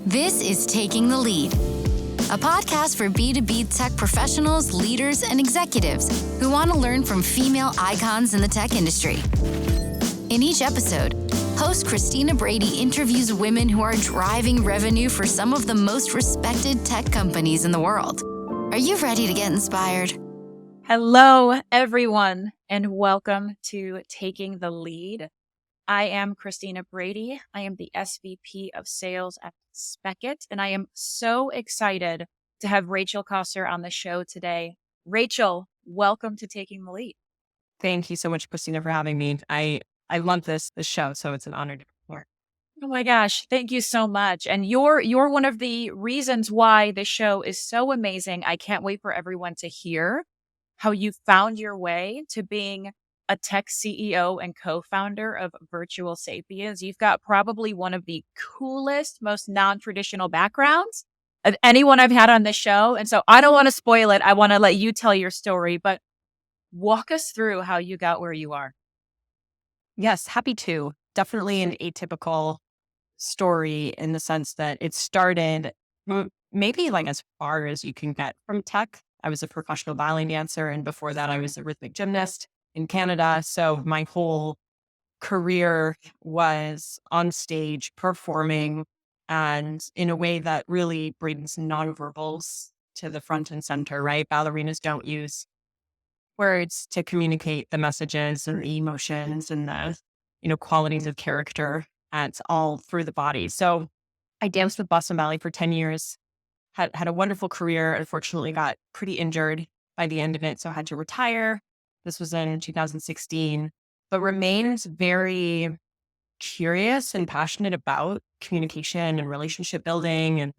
This is Taking the Lead, a podcast for B2B tech professionals, leaders, and executives who want to learn from female icons in the tech industry. In each episode, host Christina Brady interviews women who are driving revenue for some of the most respected tech companies in the world. Are you ready to get inspired? Hello, everyone, and welcome to Taking the Lead. I am Christina Brady. I am the SVP of Sales at Speckit, and I am so excited to have Rachel Cossar on the show today. Rachel, welcome to Taking the Lead. Thank you so much, Christina, for having me. I love this show, so it's an honor to be here. Oh my gosh, thank you so much. And you're one of the reasons why the show is so amazing. I can't wait for everyone to hear how you found your way to being a tech CEO and co-founder of Virtual Sapiens. You've got probably one of the coolest, most non-traditional backgrounds of anyone I've had on the show. And so I don't want to spoil it. I want to let you tell your story, but walk us through how you got where you are. Yes, happy to. Definitely an atypical story in the sense that it started maybe like as far as you can get from tech. I was a professional ballet dancer, and before that I was a rhythmic gymnast in Canada. So my whole career was on stage performing, and in a way that really brings nonverbals to the front and center, right? Ballerinas don't use words to communicate the messages and the emotions and the, qualities of character. And it's all through the body. So I danced with Boston Ballet for 10 years, had a wonderful career. Unfortunately, got pretty injured by the end of it. So I had to retire. This was in 2016, but remained very curious and passionate about communication and relationship building. And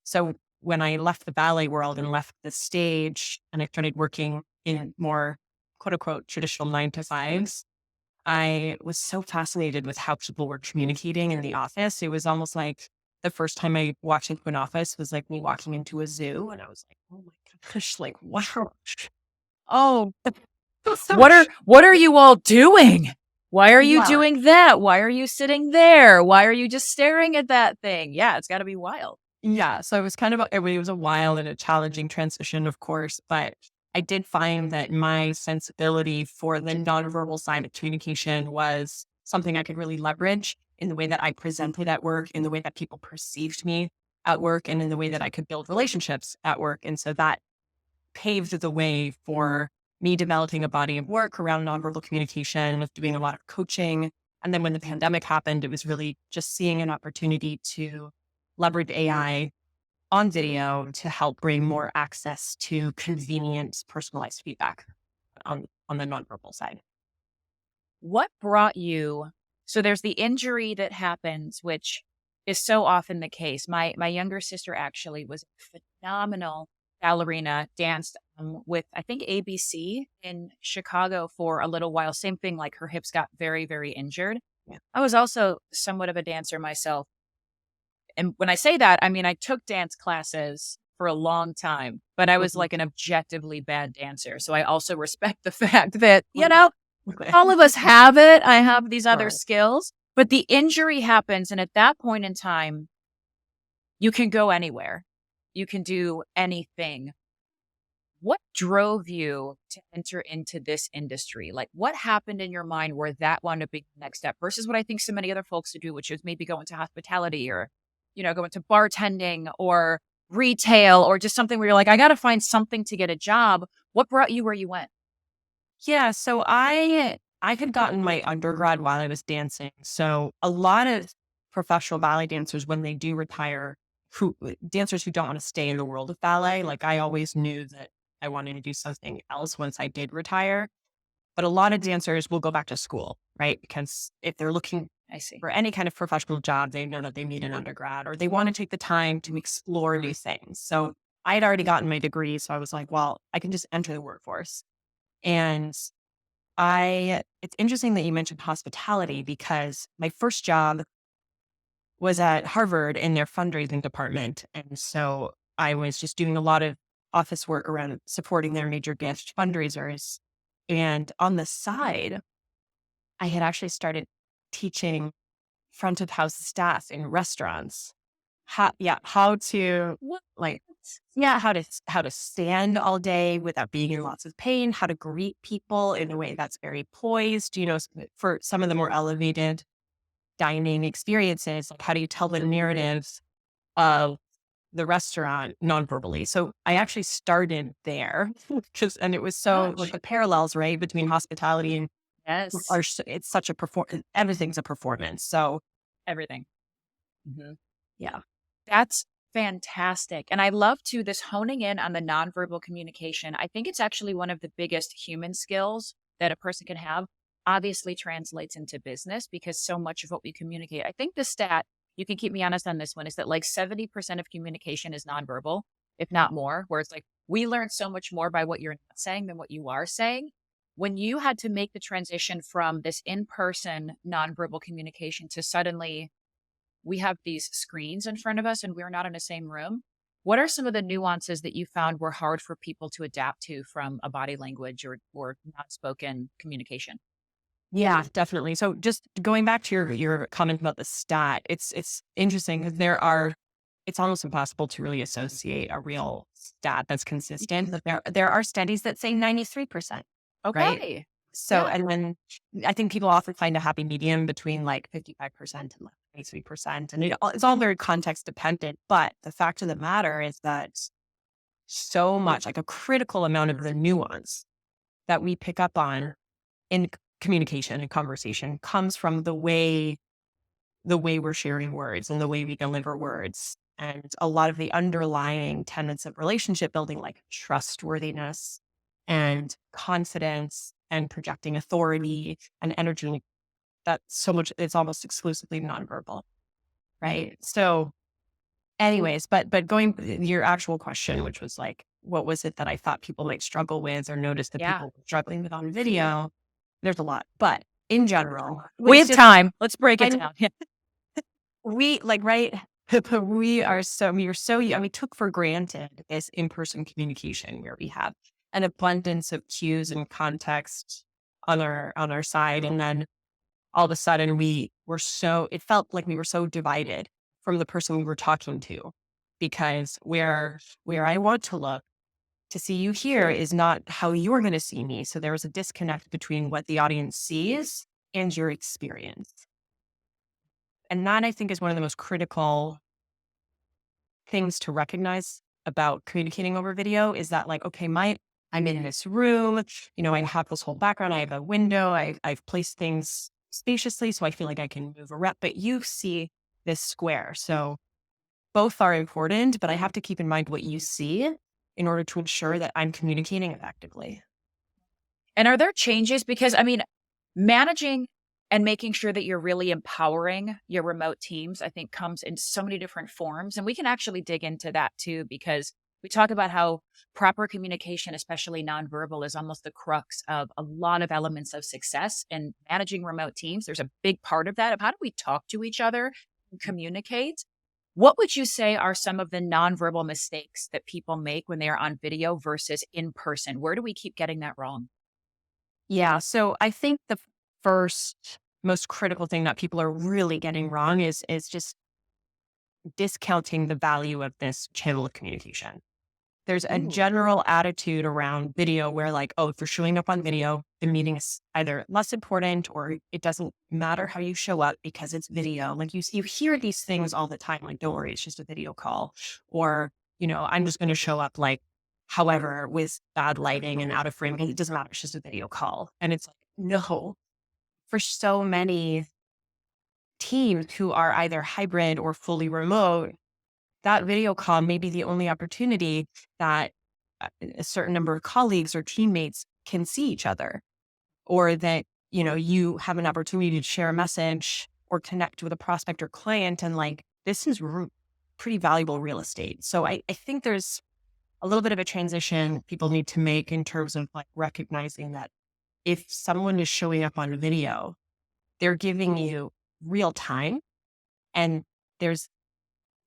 so when I left the ballet world and left the stage and I started working in more quote unquote traditional 9 to 5s, I was so fascinated with how people were communicating in the office. It was almost like the first time I walked into an office was like me walking into a zoo. And I was like, oh my gosh, like, wow. Oh, What are you all doing? Why are you doing that? Why are you sitting there? Why are you just staring at that thing? Yeah, it's got to be wild. Yeah. So it was it was a wild and a challenging transition, of course, but I did find that my sensibility for the nonverbal side of communication was something I could really leverage in the way that I presented at work, in the way that people perceived me at work, and in the way that I could build relationships at work. And so that paved the way for me developing a body of work around nonverbal communication, with doing a lot of coaching. And then when the pandemic happened, it was really just seeing an opportunity to leverage AI on video to help bring more access to convenient, personalized feedback on the nonverbal side. What brought you? So there's the injury that happens, which is so often the case. My younger sister actually was a phenomenal ballerina, danced with, I think, ABC in Chicago for a little while. Same thing, like her hips got very, very injured. Yeah. I was also somewhat of a dancer myself. And when I say that, I mean, I took dance classes for a long time, but I was like an objectively bad dancer. So I also respect the fact that, all of us have it. I have these other skills, but the injury happens. And at that point in time, you can go anywhere. You can do anything. What drove you to enter into this industry? Like, what happened in your mind where that wound up being the next step versus what I think so many other folks do, which is maybe go into hospitality or, go into bartending or retail or just something where you're like, I got to find something to get a job. What brought you where you went? Yeah. So I had gotten my undergrad while I was dancing. So a lot of professional ballet dancers, when they do retire, dancers who don't want to stay in the world of ballet, like I always knew that I wanted to do something else once I did retire. But a lot of dancers will go back to school, right? Because if they're looking for any kind of professional job, they know that they need an undergrad, or they want to take the time to explore new things. So I had already gotten my degree. So I was like, well, I can just enter the workforce. And it's interesting that you mentioned hospitality, because my first job was at Harvard in their fundraising department. And so I was just doing a lot of office work around supporting their major gift fundraisers. And on the side, I had actually started teaching front of house staff in restaurants. how to What? like, how to stand all day without being in lots of pain, how to greet people in a way that's very poised, for some of the more elevated dining experiences, like how do you tell the narratives of the restaurant non-verbally. So I actually started there and it was so like Gosh. the parallels, right, between hospitality and Yes. it's such a everything's a performance. So Everything. hmm yeah. That's fantastic. And I love too this honing in on the nonverbal communication. I think it's actually one of the biggest human skills that a person can have. Obviously translates into business because so much of what we communicate. I think the stat, you can keep me honest on this one, is that like 70% of communication is nonverbal, if not more, where it's like we learn so much more by what you're not saying than what you are saying. When you had to make the transition from this in-person nonverbal communication to suddenly we have these screens in front of us and we're not in the same room. What are some of the nuances that you found were hard for people to adapt to from a body language or not spoken communication? Yeah, definitely. So just going back to your comment about the stat, it's interesting because it's almost impossible to really associate a real stat that's consistent. But there are studies that say 93%, right? Okay. So, Yeah. and then I think people often find a happy medium between like 55% and like 93%. And it's all very context dependent. But the fact of the matter is that so much, like a critical amount of the nuance that we pick up on in communication and conversation comes from the way we're sharing words and the way we deliver words. And a lot of the underlying tenets of relationship building, like trustworthiness and confidence and projecting authority and energy, that so much, it's almost exclusively nonverbal. Right. So anyways, but going your actual question, which was like, what was it that I thought people might struggle with or notice that Yeah. people were struggling with on video? There's a lot, but in general, We have time. Let's break it I- down. Yeah. we like, right. We are we took for granted this in-person communication where we have an abundance of cues and context on our side. And then all of a sudden it felt like we were so divided from the person we were talking to, because where I want to look to see you here is not how you're going to see me. So there was a disconnect between what the audience sees and your experience. And that, I think, is one of the most critical things to recognize about communicating over video is that, like, okay, I'm in this room, I have this whole background, I have a window, I've placed things spaciously so I feel like I can move around, but you see this square. So both are important, but I have to keep in mind what you see in order to ensure that I'm communicating effectively. And are there changes? Because I mean, managing and making sure that you're really empowering your remote teams, I think comes in so many different forms. And we can actually dig into that too, because we talk about how proper communication, especially nonverbal, is almost the crux of a lot of elements of success. And managing remote teams, there's a big part of that, of how do we talk to each other and communicate? What would you say are some of the nonverbal mistakes that people make when they are on video versus in person? Where do we keep getting that wrong? Yeah. So I think the first most critical thing that people are really getting wrong is just discounting the value of this channel of communication. There's a Ooh. general attitude around video where, like, oh, if you're showing up on video, the meeting is either less important or it doesn't matter how you show up because it's video. Like you hear these things all the time. Like, don't worry, it's just a video call. Or, I'm just going to show up like, however, with bad lighting and out of frame. And it doesn't matter. It's just a video call. And it's like, no, for so many teams who are either hybrid or fully remote, that video call may be the only opportunity that a certain number of colleagues or teammates can see each other, or that, you have an opportunity to share a message or connect with a prospect or client. And like, this is pretty valuable real estate. So I think there's a little bit of a transition people need to make in terms of like recognizing that if someone is showing up on video, they're giving you real time, and there's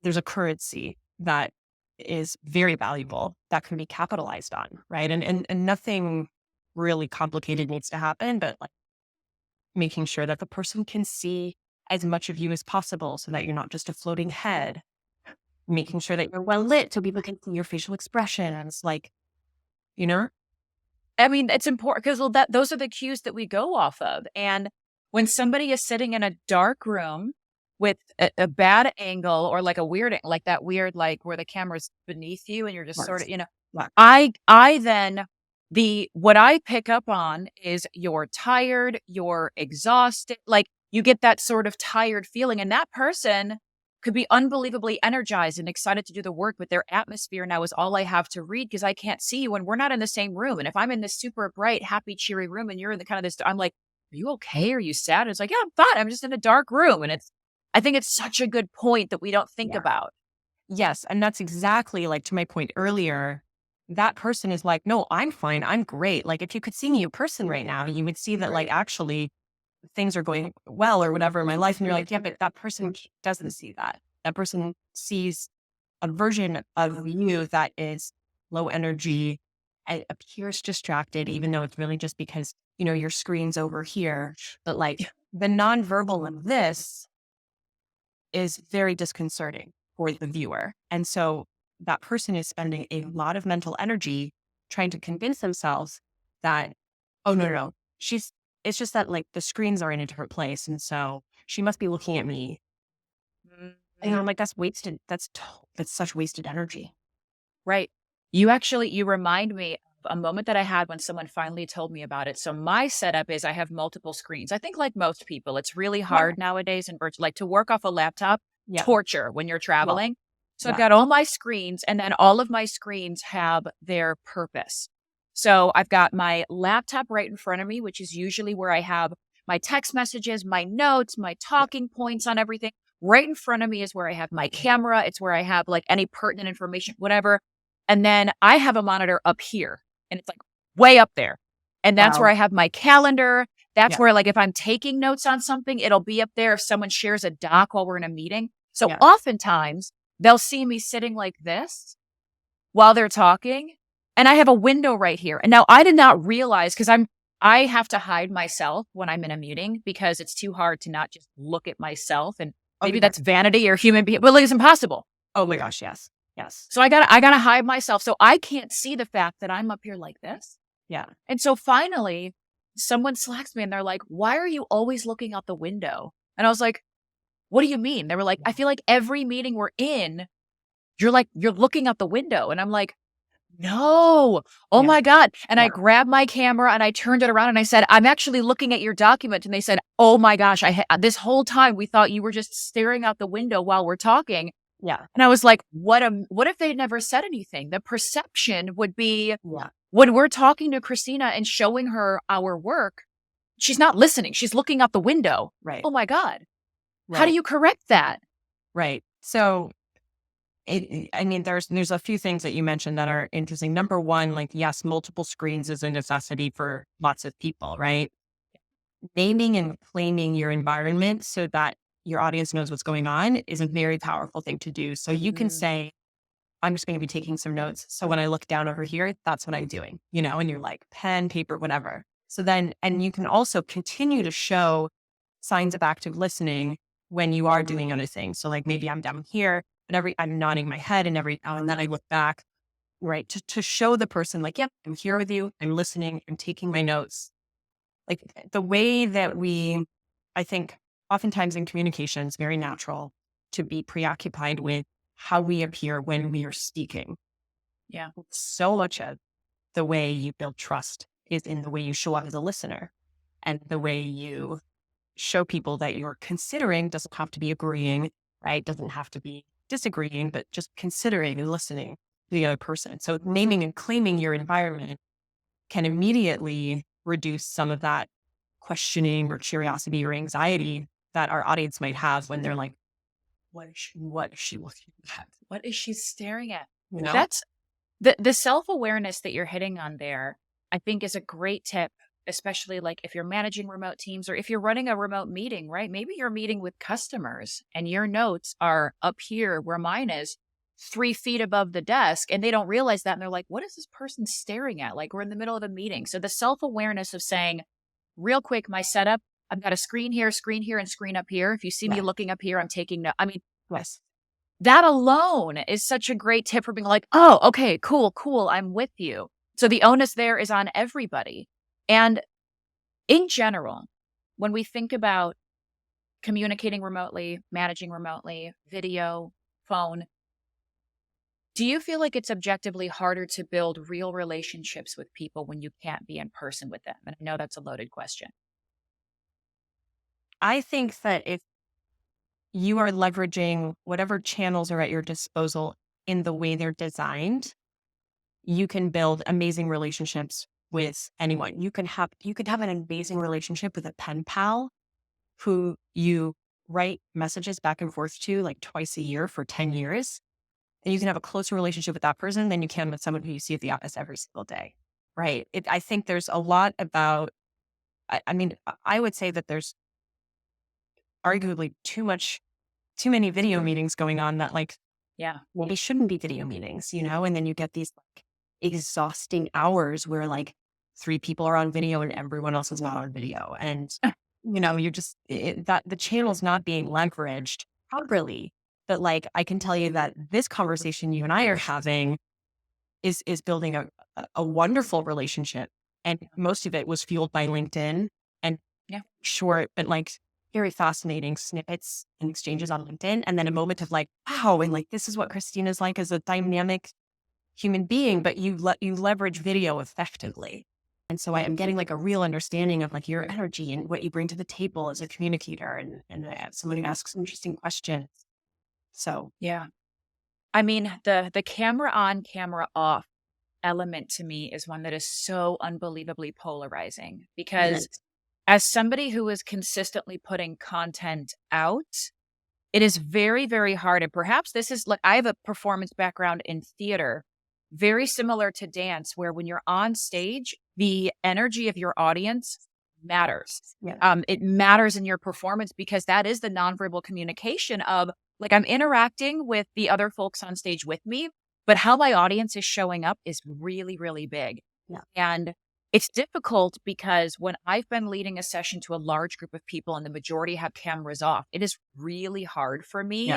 a currency that is very valuable that can be capitalized on, right? And nothing really complicated needs to happen, but like making sure that the person can see as much of you as possible so that you're not just a floating head making sure that you're well lit so people can see your facial expression. And it's like, you know, I mean, it's important because those are the cues that we go off of. And when somebody is sitting in a dark room with a bad angle or like a weird, like that weird, like where the camera's beneath you and you're just sort of, Right. I then what I pick up on is you're tired, you're exhausted, like you get that sort of tired feeling. And that person could be unbelievably energized and excited to do the work, but their atmosphere now is all I have to read because I can't see you and we're not in the same room. And if I'm in this super bright, happy, cheery room and you're in the kind of this, I'm like, are you okay? Are you sad? And it's like, yeah, I'm fine. I'm just in a dark room. And I think it's such a good point that we don't think about. Yes. And that's exactly like to my point earlier. That person is like, no, I'm fine. I'm great. Like if you could see me in person right now, you would see that like actually things are going well or whatever in my life. And you're like, yeah, but that person doesn't see that. That person sees a version of you that is low energy and appears distracted, even though it's really just because, your screen's over here. But like the nonverbal of this is very disconcerting for the viewer. And so that person is spending a lot of mental energy trying to convince themselves that, oh, no. It's just that like the screens are in a different place. And so she must be looking at me. And I'm like, that's wasted. That's such wasted energy. Right. You remind me of a moment that I had when someone finally told me about it. So my setup is I have multiple screens. I think like most people, it's really hard nowadays in virtual, like to work off a laptop, torture when you're traveling. So I've got all my screens and then all of my screens have their purpose. So I've got my laptop right in front of me, which is usually where I have my text messages, my notes, my talking points on everything. Right in front of me is where I have my camera. It's where I have like any pertinent information, whatever. And then I have a monitor up here and it's like way up there. And that's where I have my calendar. That's where like if I'm taking notes on something, it'll be up there if someone shares a doc while we're in a meeting. So oftentimes they'll see me sitting like this while they're talking. And I have a window right here. And now I did not realize because I have to hide myself when I'm in a meeting because it's too hard to not just look at myself. And maybe that's vanity or human being, but it's impossible. Oh my gosh. Yes. Yes. So I gotta hide myself. So I can't see the fact that I'm up here like this. Yeah. And so finally someone slacks me and they're like, why are you always looking out the window? And I was like, what do you mean? They were like, I feel like every meeting we're in, you're looking out the window. And I'm like, no. Oh my God. And I grabbed my camera and I turned it around and I said, I'm actually looking at your document. And they said, oh my gosh, this whole time we thought you were just staring out the window while we're talking. Yeah. And I was like, what if they never said anything? The perception would be when we're talking to Christina and showing her our work, she's not listening. She's looking out the window. Right. Oh my God. Right. How do you correct that? Right. So there's a few things that you mentioned that are interesting. Number one, like, yes, multiple screens is a necessity for lots of people, right? Naming and claiming your environment so that your audience knows what's going on is a very powerful thing to do. So you can say, I'm just going to be taking some notes. So when I look down over here, that's what I'm doing, and you're like pen, paper, whatever. So then, and you can also continue to show signs of active listening when you are doing other things. So like maybe I'm down here, but I'm nodding my head and every now and then I look back, right? To show the person like, yep, I'm here with you. I'm listening. I'm taking my notes. Like the way that I think oftentimes in communication, it's very natural to be preoccupied with how we appear when we are speaking. Yeah. So much of the way you build trust is in the way you show up as a listener and the way you show people that you're considering. Doesn't have to be agreeing, right? Doesn't have to be disagreeing, but just considering and listening to the other person. So naming and claiming your environment can immediately reduce some of that questioning or curiosity or anxiety that our audience might have when they're like, what is she looking at? What is she staring at? That's the self-awareness that you're hitting on there, I think is a great tip, especially like if you're managing remote teams or if you're running a remote meeting, right? Maybe you're meeting with customers and your notes are up here where mine is 3 feet above the desk and they don't realize that. And they're like, what is this person staring at? Like we're in the middle of a meeting. So the self-awareness of saying, real quick, my setup, I've got a screen here, and screen up here. If you see me looking up here, I'm taking notes. I mean, yes. that alone is such a great tip for being like, oh, okay, cool, I'm with you. So the onus there is on everybody. And in general, when we think about communicating remotely, managing remotely, video, phone, do you feel like it's objectively harder to build real relationships with people when you can't be in person with them? And I know that's a loaded question. I think that if you are leveraging whatever channels are at your disposal in the way they're designed, you can build amazing relationships with anyone. You could have an amazing relationship with a pen pal who you write messages back and forth to like twice a year for 10 years. And you can have a closer relationship with that person than you can with someone who you see at the office every single day. Right. I think there's a lot about, I mean, I would say that there's arguably too many video meetings going on that like, Yeah. well, they shouldn't be video meetings, and then you get these like exhausting hours where like 3 people are on video and everyone else is not on video. And, you just, that the channel's not being leveraged properly. But like, I can tell you that this conversation you and I are having is building a wonderful relationship. And most of it was fueled by LinkedIn and short, but like very fascinating snippets and exchanges on LinkedIn. And then a moment of like, wow, and like, this is what Christina's like as a dynamic human being, but you leverage video effectively. And so I am getting like a real understanding of like your energy and what you bring to the table as a communicator and someone who asks interesting questions. So, yeah. I mean, the camera on, camera off element to me is one that is so unbelievably polarizing because as somebody who is consistently putting content out, it is very, very hard. And perhaps this is like, I have a performance background in theater, very similar to dance, where when you're on stage, the energy of your audience matters. Yeah. It matters in your performance because that is the nonverbal communication of like, I'm interacting with the other folks on stage with me, but how my audience is showing up is really, really big. Yeah. And it's difficult because when I've been leading a session to a large group of people and the majority have cameras off, it is really hard for me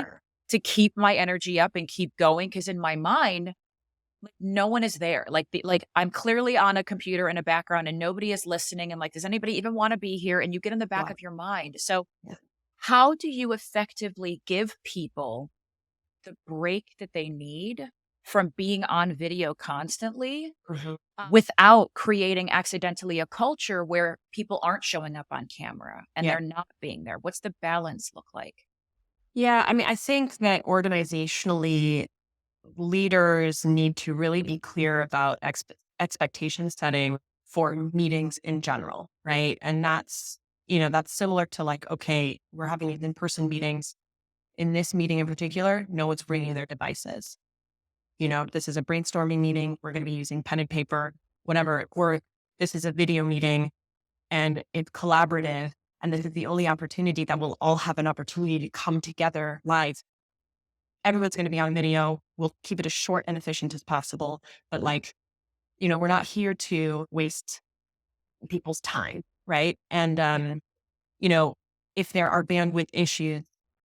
to keep my energy up and keep going. Because in my mind, like, no one is there. Like I'm clearly on a computer in a background and nobody is listening. And like, does anybody even want to be here? And you get in the back of your mind. So how do you effectively give people the break that they need from being on video constantly without creating accidentally a culture where people aren't showing up on camera and they're not being there? What's the balance look like? Yeah, I mean, I think that organizationally, leaders need to really be clear about expectation setting for meetings in general, right? And that's similar to like, okay, we're having these in-person meetings. In this meeting in particular, no one's bringing their devices. This is a brainstorming meeting. We're going to be using pen and paper, whatever. Or this is a video meeting and it's collaborative. And this is the only opportunity that we'll all have an opportunity to come together live. Everyone's going to be on video. We'll keep it as short and efficient as possible. But like, we're not here to waste people's time. Right. And, if there are bandwidth issues,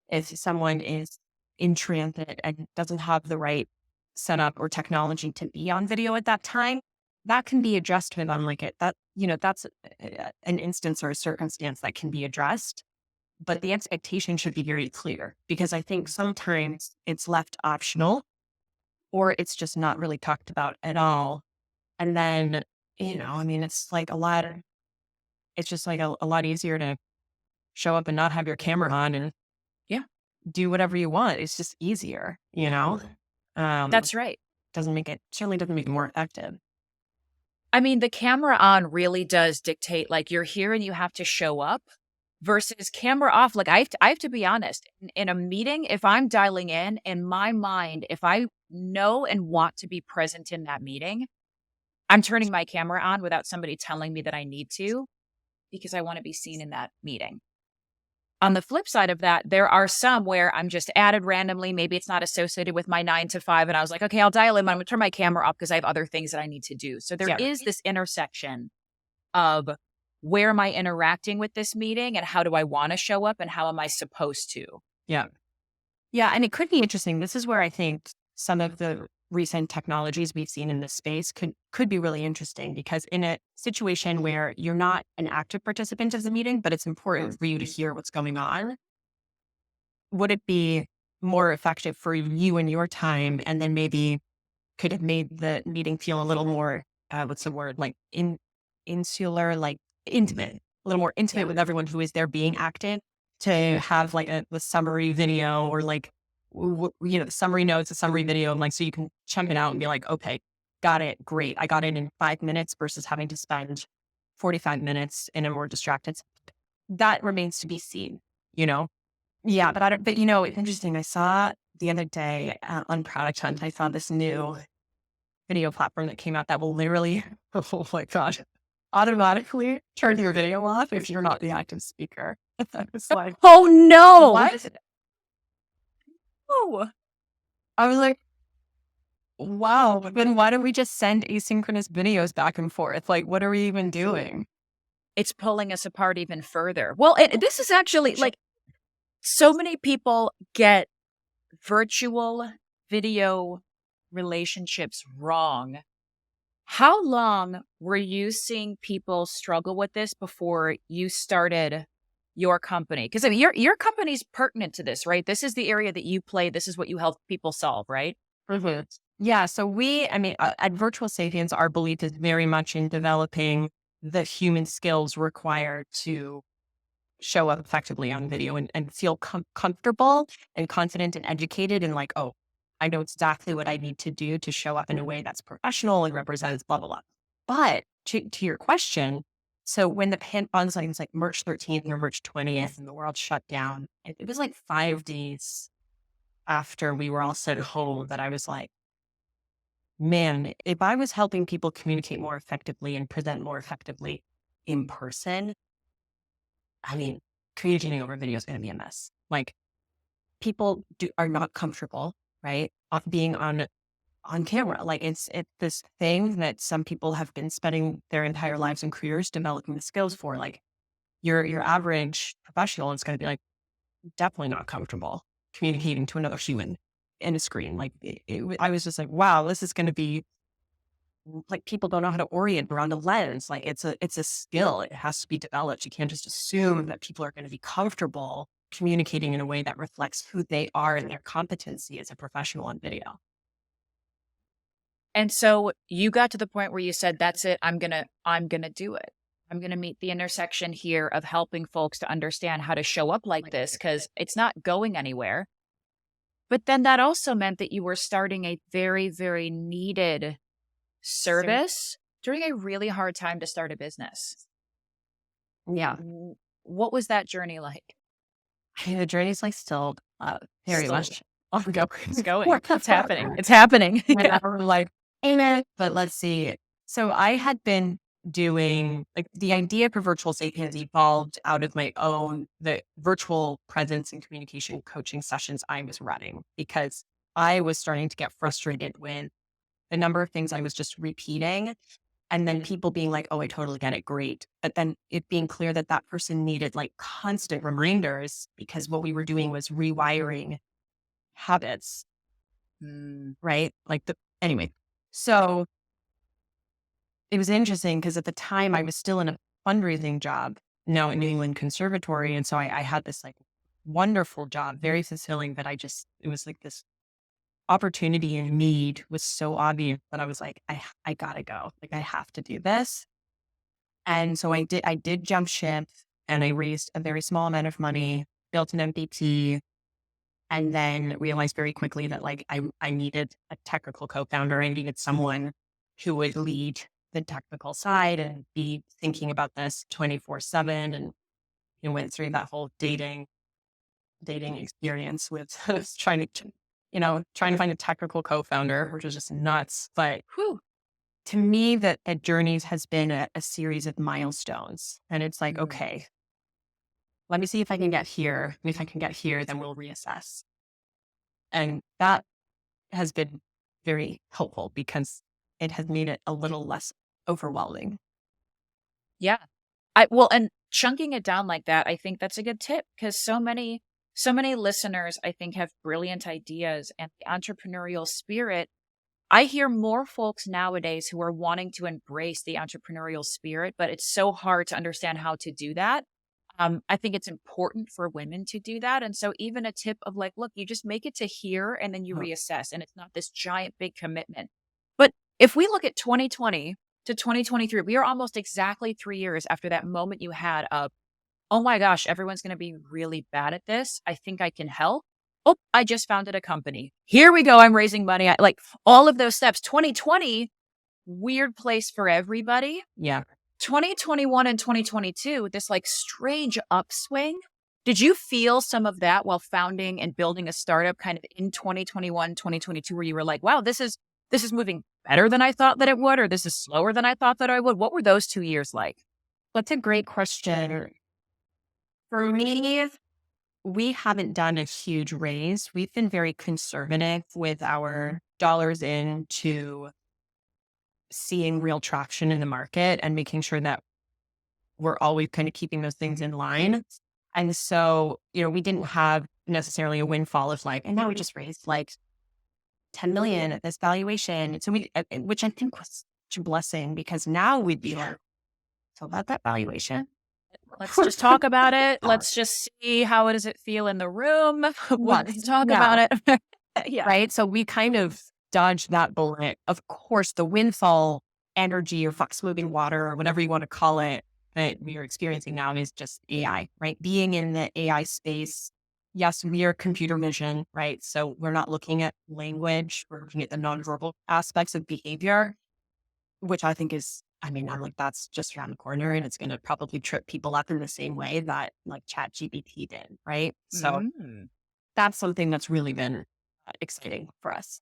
if someone is in transit and doesn't have the right setup or technology to be on video at that time, that can be adjusted on like it. That's an instance or a circumstance that can be addressed. But the expectation should be very clear because I think sometimes it's left optional or it's just not really talked about at all. And then, it's like it's just like a lot easier to show up and not have your camera on and do whatever you want. It's just easier, That's right. Certainly doesn't make it more effective. I mean, the camera on really does dictate, like, you're here and you have to show up versus camera off. Like, I have to be honest, in a meeting, if I'm dialing in my mind, if I know and want to be present in that meeting, I'm turning my camera on without somebody telling me that I need to, because I want to be seen in that meeting. On the flip side of that, there are some where I'm just added randomly. Maybe it's not associated with my 9 to 5. And I was like, okay, I'll dial in. I'm going to turn my camera off because I have other things that I need to do. So there is this intersection of where am I interacting with this meeting and how do I want to show up and how am I supposed to? Yeah. Yeah. And it could be interesting. This is where I think some of the recent technologies we've seen in this space could be really interesting, because in a situation where you're not an active participant of the meeting, but it's important for you to hear what's going on, would it be more effective for you and your time? And then maybe could have made the meeting feel a little more, what's the word, like insular, like intimate, a little more intimate with everyone who is there being active, to have like the summary video, or like, the summary notes, a summary video, and like, so you can chunk it out and be like, okay, got it. Great. I got it in 5 minutes versus having to spend 45 minutes in a more distracted. That remains to be seen, you know? Yeah. But but it's interesting. I saw the other day on Product Hunt, I saw this new video platform that came out that will literally, oh my gosh, automatically turn your video off if you're not the active speaker. It's like, Oh no! what? Oh, I was like, wow, then why don't we just send asynchronous videos back and forth? Like, what are we even doing? it's pulling us apart even further. Well, this is actually like, so many people get virtual video relationships wrong. How long were you seeing people struggle with this before you started your company? Because I mean, your company's pertinent to this, right? This is the area that you play. This is what you help people solve, right? Mhm. Yeah. So at Virtual Sapiens, our belief is very much in developing the human skills required to show up effectively on video, and feel comfortable and confident and educated, and like, oh, I know exactly what I need to do to show up in a way that's professional and represents blah, blah, blah. But to your question, so when the on it's like March 13th or March 20th and the world shut down, it was like 5 days after we were all sent home that I was like, man, if I was helping people communicate more effectively and present more effectively in person, I mean, communicating over video is going to be a mess. Like, people are not comfortable, right, of being on camera. Like, it's this thing that some people have been spending their entire lives and careers developing the skills for. Like, your average professional is going to be like, definitely not comfortable communicating to another human in a screen. Like, I was just like, wow, this is going to be like, people don't know how to orient around a lens. Like, it's a skill. It has to be developed. You can't just assume that people are going to be comfortable communicating in a way that reflects who they are and their competency as a professional on video. And so you got to the point where you said, that's it. I'm going to do it. I'm going to meet the intersection here of helping folks to understand how to show up like this, because it's not going anywhere. But then that also meant that you were starting a very, very needed service during a really hard time to start a business. Yeah. What was that journey like? I mean, the journey's like still very much ongoing. It's going. It's happening. It's happening. And we're like, amen. But let's see. So I had been doing, like, the idea for Virtual Sapiens evolved out of the virtual presence and communication coaching sessions I was running, because I was starting to get frustrated with the number of things I was just repeating, and then people being like, oh, I totally get it. Great. But then it being clear that that person needed like constant reminders, because what we were doing was rewiring habits. Right. Anyway. So it was interesting because at the time I was still in a fundraising job now at New England Conservatory. And so I had this like wonderful job, very fulfilling, but it was like this opportunity and need was so obvious that I was like, I gotta go. Like, I have to do this. And so I did jump ship, and I raised a very small amount of money, built an MVP, and then realized very quickly that like I needed a technical co-founder. I needed someone who would lead the technical side and be thinking about this 24/7. And went through that whole dating experience with trying to find a technical co-founder, which was just nuts. But to me, that journey has been a series of milestones. And it's like, okay, let me see if I can get here. And if I can get here, then we'll reassess. And that has been very helpful because it has made it a little less overwhelming. Yeah. And chunking it down like that, I think that's a good tip, because so many so many listeners, I think, have brilliant ideas and the entrepreneurial spirit. I hear more folks nowadays who are wanting to embrace the entrepreneurial spirit, but it's so hard to understand how to do that. I think it's important for women to do that. And so even a tip of like, look, you just make it to here and then you reassess, and it's not this giant big commitment. But if we look at 2020 to 2023, we are almost exactly 3 years after that moment you had of, oh my gosh, everyone's going to be really bad at this. I think I can help. Oh, I just founded a company. Here we go. I'm raising money. Like all of those steps. 2020, weird place for everybody. Yeah. 2021 and 2022, this like strange upswing. Did you feel some of that while founding and building a startup kind of in 2021, 2022, where you were like, wow, this is moving better than I thought that it would, or this is slower than I thought that I would? What were those 2 years like? That's a great question. For me, we haven't done a huge raise. We've been very conservative with our dollars into seeing real traction in the market and making sure that we're always kind of keeping those things in line. And so, we didn't have necessarily a windfall of like, and now we just raised like 10 million at this valuation. So which I think was such a blessing, because now we'd be like, so about that valuation. Let's just talk about it. Let's just see how does it feel in the room. Let's talk about it. Yeah. Right. So we kind of dodged that bullet. Of course, the windfall energy or fox moving water or whatever you want to call it that we are experiencing now is just AI, right? Being in the AI space. Yes, we are computer vision, right? So we're not looking at language. We're looking at the nonverbal aspects of behavior, which I think is, I'm like, that's just around the corner, and it's going to probably trip people up in the same way that like ChatGPT did, right? So that's something that's really been exciting for us.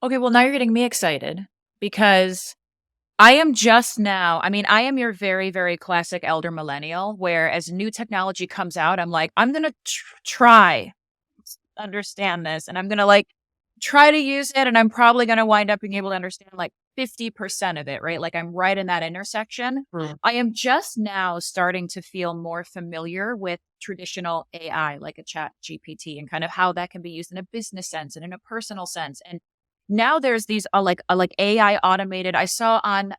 Okay, well, now you're getting me excited, because I am just now, I am your very, very classic elder millennial, where as new technology comes out, I'm like, I'm going to try understand this, and I'm going to like try to use it, and I'm probably going to wind up being able to understand like 50% of it, right? Like I'm right in that intersection. I am just now starting to feel more familiar with traditional AI, like a Chat GPT, and kind of how that can be used in a business sense and in a personal sense. And now there's these like AI automated. I saw on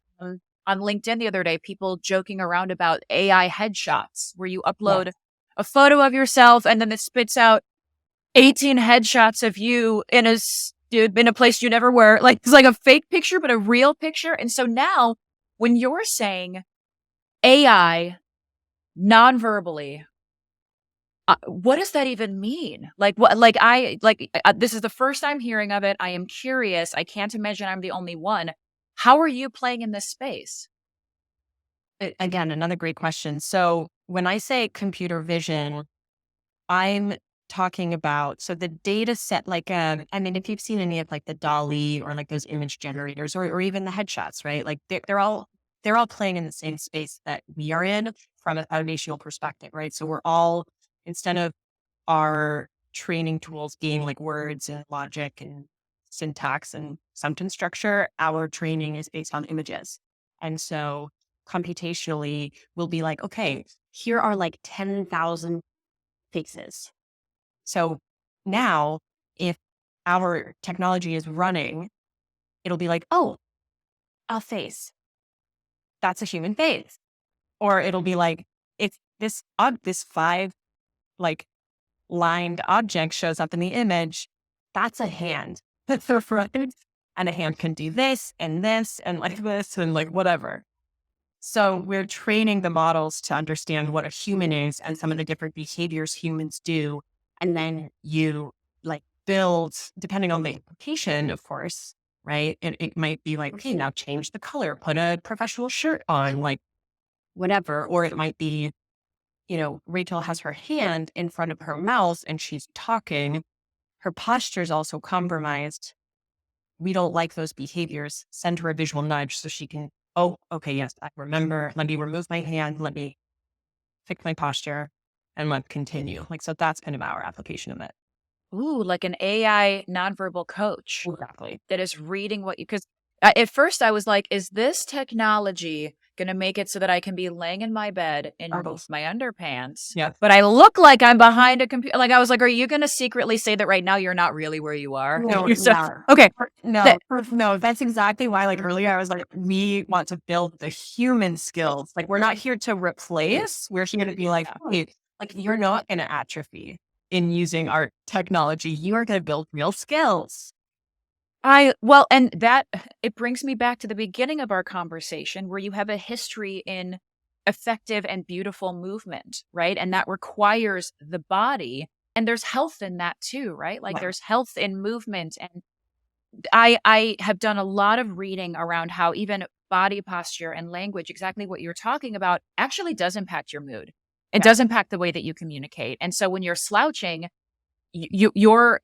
LinkedIn the other day, people joking around about AI headshots, where you upload a photo of yourself and then it spits out 18 headshots of you in a place you never were. Like it's like a fake picture, but a real picture. And so now when you're saying AI non-verbally, what does that even mean? Like what, this is the first I'm hearing of it. I am curious. I can't imagine I'm the only one. How are you playing in this space? Again, another great question. So when I say computer vision, I'm talking about, so the data set, like, if you've seen any of like the DALL-E or like those image generators or even the headshots, right? Like they're all playing in the same space that we are in from a foundational perspective, right? So we're all, instead of our training tools being like words and logic and syntax and sentence structure, our training is based on images. And so computationally, we'll be like, okay, here are like 10,000 faces. So now if our technology is running, it'll be like, oh, a face. That's a human face. Or it'll be like, if this 5 like lined object shows up in the image, that's a hand. That's a front. And a hand can do this and like this and like whatever. So we're training the models to understand what a human is and some of the different behaviors humans do. And then you like build, depending on the application, of course, right? It might be like, okay, now change the color, put a professional shirt on, like whatever. Or it might be, Rachel has her hand in front of her mouth and she's talking. Her posture is also compromised. We don't like those behaviors. Send her a visual nudge so she can, oh, okay, yes, I remember. Let me remove my hand. Let me fix my posture and let's continue. Like, so that's kind of our application of it. Ooh, like an AI nonverbal coach. Exactly. That is reading what you, because at first I was like, is this technology going to make it so that I can be laying in my bed in my underpants. Yeah. But I look like I'm behind a computer. Like I was like, are you going to secretly say that right now you're not really where you are? No, okay. No, that's exactly why, like earlier, I was like, we want to build the human skills. Like, we're not here to replace. We're here to be like, hey, like, you're not going to atrophy in using our technology. You are going to build real skills. And that, it brings me back to the beginning of our conversation where you have a history in effective and beautiful movement, right? And that requires the body. And there's health in that too, right? Like there's health in movement. And I have done a lot of reading around how even body posture and language, exactly what you're talking about, actually does impact your mood. It does impact the way that you communicate. And so when you're slouching, your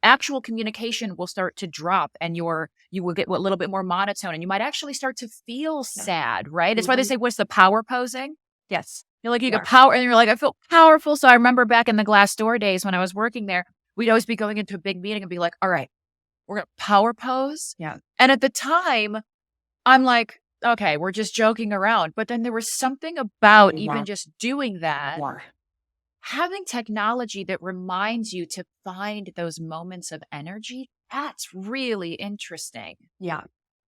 actual communication will start to drop, and you will get a little bit more monotone, and you might actually start to feel sad, right? That's why they say, what's the power posing? Yes. You're like, you get power, and you're like, I feel powerful. So I remember back in the Glassdoor days when I was working there, we'd always be going into a big meeting and be like, all right, we're going to power pose. Yeah. And at the time, I'm like, okay, we're just joking around. But then there was something about even just doing that. Having technology that reminds you to find those moments of energy, that's really interesting. Yeah.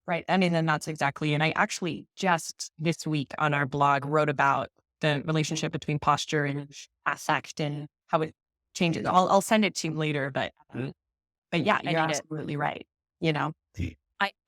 Right. I mean, and that's exactly. And I actually just this week on our blog wrote about the relationship between posture and affect and how it changes. I'll send it to you later, but yeah, you're absolutely right. You know,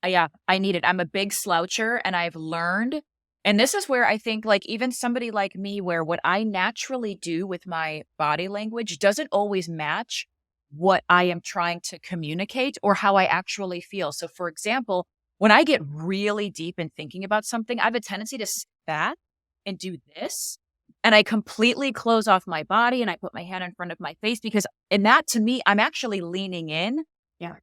I need it. I'm a big sloucher, and I've learned. And this is where I think, like, even somebody like me, where what I naturally do with my body language doesn't always match what I am trying to communicate or how I actually feel. So, for example, when I get really deep in thinking about something, I have a tendency to sit back and do this. And I completely close off my body and I put my hand in front of my face because in that, to me, I'm actually leaning in. Yeah.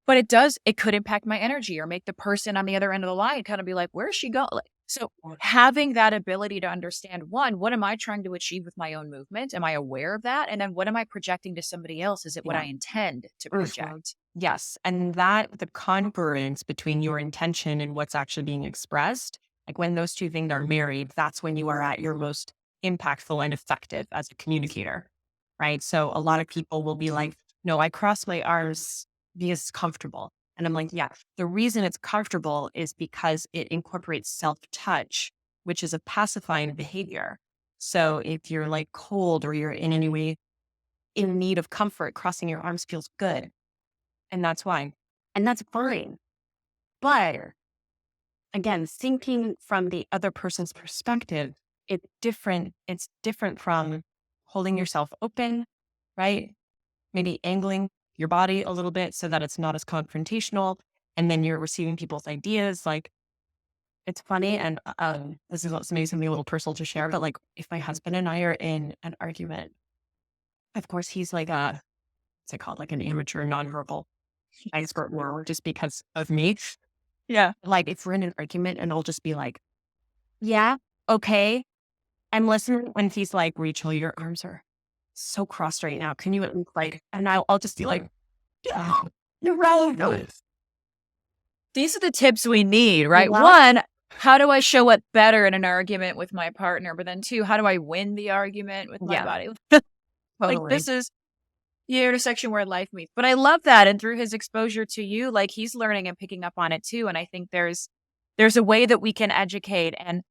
But it could impact my energy or make the person on the other end of the line kind of be like, where's she going? So having that ability to understand, one, what am I trying to achieve with my own movement? Am I aware of that? And then what am I projecting to somebody else? Is it what I intend to project? Yes. And that the congruence between your intention and what's actually being expressed, like when those two things are married, that's when you are at your most impactful and effective as a communicator, right? So a lot of people will be like, no, I cross my arms because it's comfortable. And I'm like, yeah, the reason it's comfortable is because it incorporates self-touch, which is a pacifying behavior. So if you're like cold or you're in any way in need of comfort, crossing your arms feels good. And that's why. And that's fine. But again, thinking from the other person's perspective, it's different. It's different from holding yourself open, right? Maybe angling your body a little bit so that it's not as confrontational. And then you're receiving people's ideas. Like, it's funny. And this is maybe something a little personal to share, but like if my husband and I are in an argument, of course, he's like what's it called? Like an amateur nonverbal expert just because of me. Yeah. Like if we're in an argument and I'll just be like, yeah, okay. I'm listening. When he's like, Rachel, your arms are so crossed right now. Can you like, and I'll just be like, yeah, you're right. These are the tips we need, right? One, how do I show up better in an argument with my partner? But then two, how do I win the argument with my body? Like this is the intersection where life meets. But I love that. And through his exposure to you, like he's learning and picking up on it too. And I think there's a way that we can educate, and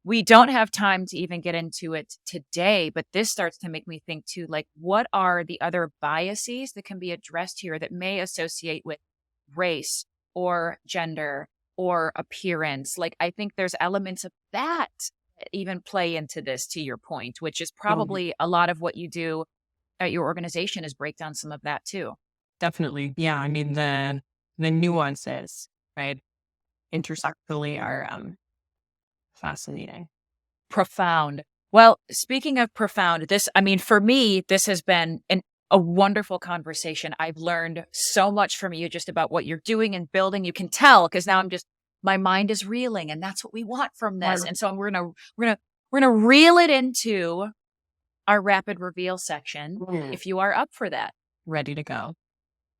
we don't have time to even get into it today, but this starts to make me think too, like what are the other biases that can be addressed here that may associate with race or gender or appearance? Like, I think there's elements of that even play into this, to your point, which is probably a lot of what you do at your organization is break down some of that too. Definitely. Yeah. I mean, the nuances, right, intersectionally are fascinating. Profound. Well, speaking of profound, for me, this has been a wonderful conversation. I've learned so much from you just about what you're doing and building. You can tell because now my mind is reeling, and that's what we want from this. And so we're gonna reel it into our rapid reveal section. If you are up for that. Ready to go.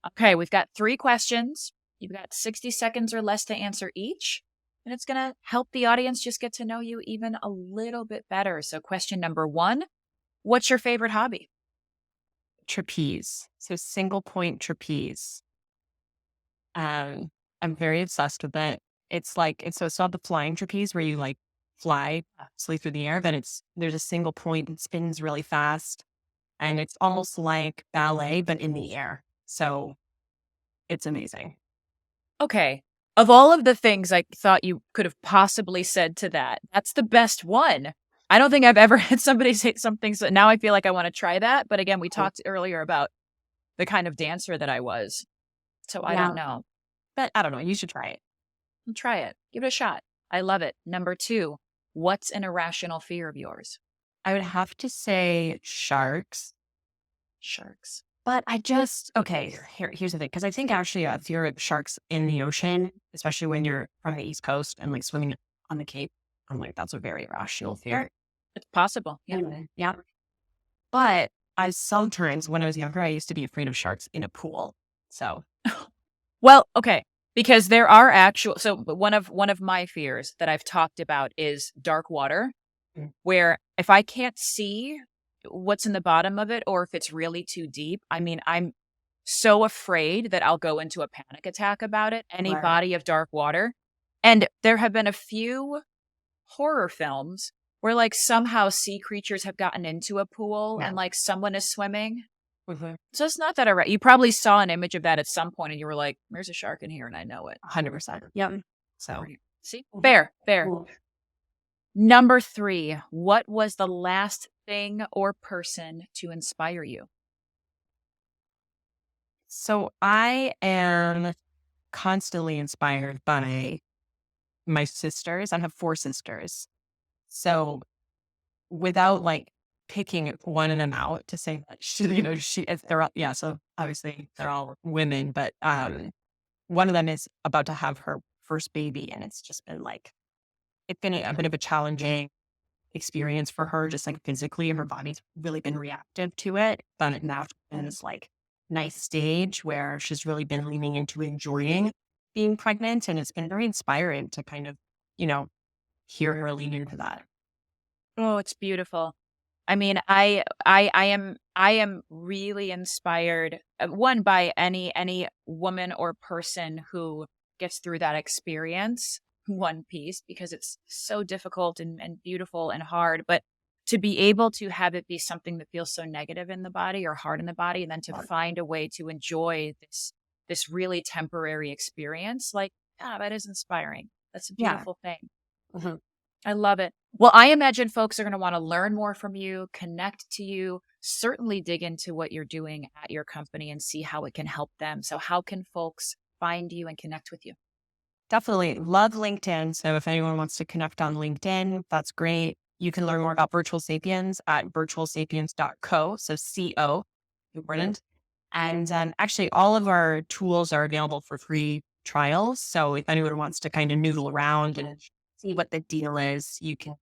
Okay, we've got 3 questions. You've got 60 seconds or less to answer each. and it's going to help the audience just get to know you even a little bit better. So question number 1, what's your favorite hobby? Trapeze. So single point trapeze. I'm very obsessed with it. It's not the flying trapeze where you like fly slowly through the air, but there's a single point and spins really fast. And it's almost like ballet, but in the air. So it's amazing. Okay. Of all of the things I thought you could have possibly said to that, that's the best one. I don't think I've ever had somebody say something. So now I feel like I want to try that. But again, we talked earlier about the kind of dancer that I was. So I don't know. But I don't know. You should try it. Try it. Give it a shot. I love it. Number 2, what's an irrational fear of yours? I would have to say sharks. Sharks. But here's the thing. Because I think actually a fear of sharks in the ocean, especially when you're from the East Coast and like swimming on the Cape, I'm like, that's a very irrational fear. It's possible. Yeah. Yeah. But sometimes when I was younger, I used to be afraid of sharks in a pool. So. Well, okay. Because there are so one of my fears that I've talked about is dark water, where if I can't see what's in the bottom of it, or if it's really too deep, I mean, I'm so afraid that I'll go into a panic attack about it, any body of dark water. And there have been a few horror films where like somehow sea creatures have gotten into a pool and like someone is swimming. So it's not that you probably saw an image of that at some point and you were like, there's a shark in here and I know it. 100%. Yep. So see, fair. Number 3, what was the last thing or person to inspire you? So I am constantly inspired by my sisters. I have 4 sisters. So without like picking one of them out to say that they're all, so obviously they're all women, but one of them is about to have her first baby, and it's just been like, it's been a bit of a challenging experience for her, just like physically. Her body's really been reactive to it, but now she's in this like nice stage where she's really been leaning into enjoying being pregnant, and it's been very inspiring to kind of, hear her lean into that. Oh, it's beautiful. I mean, I am really inspired, one, by any woman or person who gets through that experience, one piece, because it's so difficult and beautiful and hard, but to be able to have it be something that feels so negative in the body or hard in the body, and then to find a way to enjoy this really temporary experience, like, that is inspiring. That's a beautiful thing. Mm-hmm. I love it. Well, I imagine folks are going to want to learn more from you, connect to you, certainly dig into what you're doing at your company and see how it can help them. So how can folks find you and connect with you? Definitely love LinkedIn. So if anyone wants to connect on LinkedIn, that's great. You can learn more about Virtual Sapiens at virtualsapiens.co. So CO, important. And actually all of our tools are available for free trials. So if anyone wants to kind of noodle around and see what the deal is, you can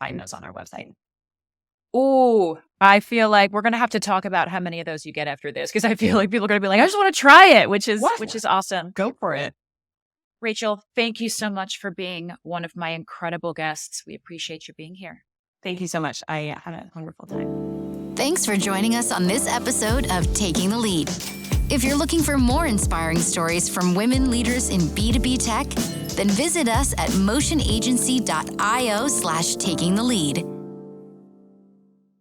find those on our website. Oh, I feel like we're going to have to talk about how many of those you get after this, because I feel like people are going to be like, I just want to try it, which is awesome. Go for it. Rachel, thank you so much for being one of my incredible guests. We appreciate you being here. Thank you so much. I had a wonderful time. Thanks for joining us on this episode of Taking the Lead. If you're looking for more inspiring stories from women leaders in B2B tech, then visit us at motionagency.io/takingthelead.